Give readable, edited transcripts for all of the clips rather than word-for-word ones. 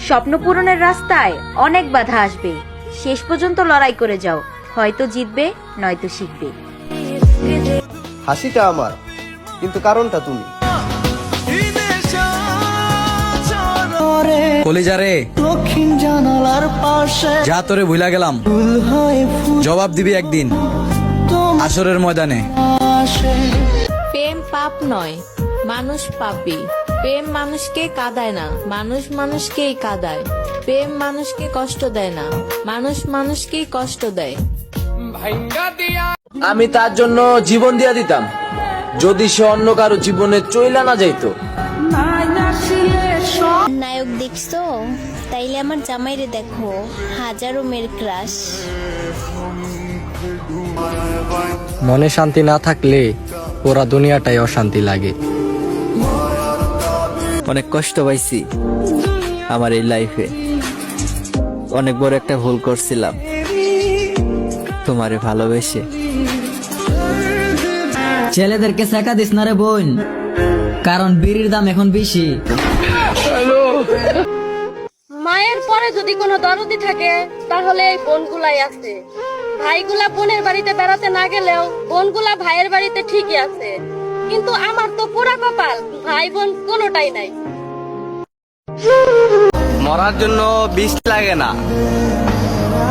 স্বপ্ন পূরণের রাস্তায় অনেক বাধা আসবে, শেষ পর্যন্ত লড়াই করে যাও, হয়তো জিতবে নয়তো শিখবে। হাসিটা আমার, কিন্তু কারণটা তুমি। কলিজারে দক্ষিণ জানালার পাশে যা তোরে ভুলা গেলাম, ফুল হয়ে ফুল জবাব দিবি একদিন আসরের ময়দানে। আসে। প্রেম পাপ নয়, মানুষ পাপী। প্রেম মানুষকে কাঁদায় না, মানুষ মানুষকেই কাঁদায়। প্রেম মানুষকে কষ্ট দেয় না, মানুষ মানুষকেই কষ্ট দেয়। আমি তার জন্য জীবন দিয়া দিতাম, যদি সে অন্য কারো জীবনে চইলা না যাইতো। নায়ক দেখছো? তাইলে আমার জামাইরে দেখো, হাজারো মেয়ের ক্রাশ। মনে শান্তি না থাকলে পুরা দুনিয়াটাই অশান্তি লাগে। অনেক কষ্ট পাইছি আমার এই লাইফে, অনেক বড় একটা ভুল করছিলাম তোমারে ভালোবেসে। ছেলেদেরকে শেখা দিস না রে বোন, কারণ বিড়ির দাম এখন বেশি। মায়ের পরে যদি কোনো দরদি থাকে তাহলে এই বোনগুলাই আছে। ভাইগুলা বোনের বাড়িতে বেড়াতে না গেলেও বোনগুলা ভাইয়ের বাড়িতে ঠিকই আছে, কিন্তু আমার তো পুরা কপাল, ভাই বোন কোনোটাই নাই। মরার জন্য বিষ লাগে না,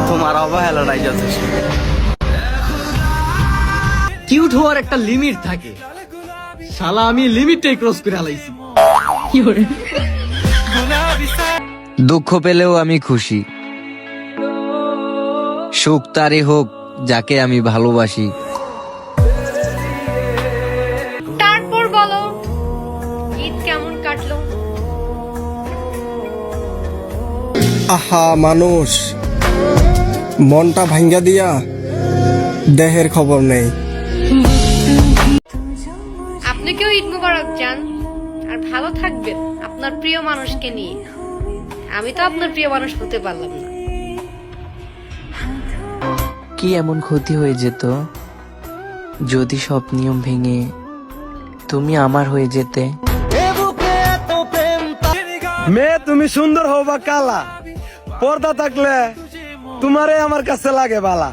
তোমার অবহেলনাই যথেষ্ট। কিউট হওয়ার একটা লিমিট থাকে, শালা আমি লিমিটটাই ক্রস করে আলাইছি। দুঃখ পেলেও আমি খুশি, সুখ তারই হোক যাকে আমি ভালোবাসি। তারপর বলো, ঈদ কেমন কাটলো? আহা মানুষ, মনটা ভাঙ্গা দিয়া দেহের খবর নেই। আপনি কেউ ঈদ মোবারক জান, আর ভালো থাকবেন আপনার প্রিয় মানুষকে নিয়ে। আমি তো আপনার প্রিয় মানুষ হতে পারলাম না। কি এমন ক্ষতি হয়ে যেত যদি সব নিয়ম ভেঙে তুমি আমার হয়ে যেতে? মেয়ে তুমি সুন্দর হও বা কালা, পর্দা থাকলে তোমারে আমার কাছে লাগে বালা।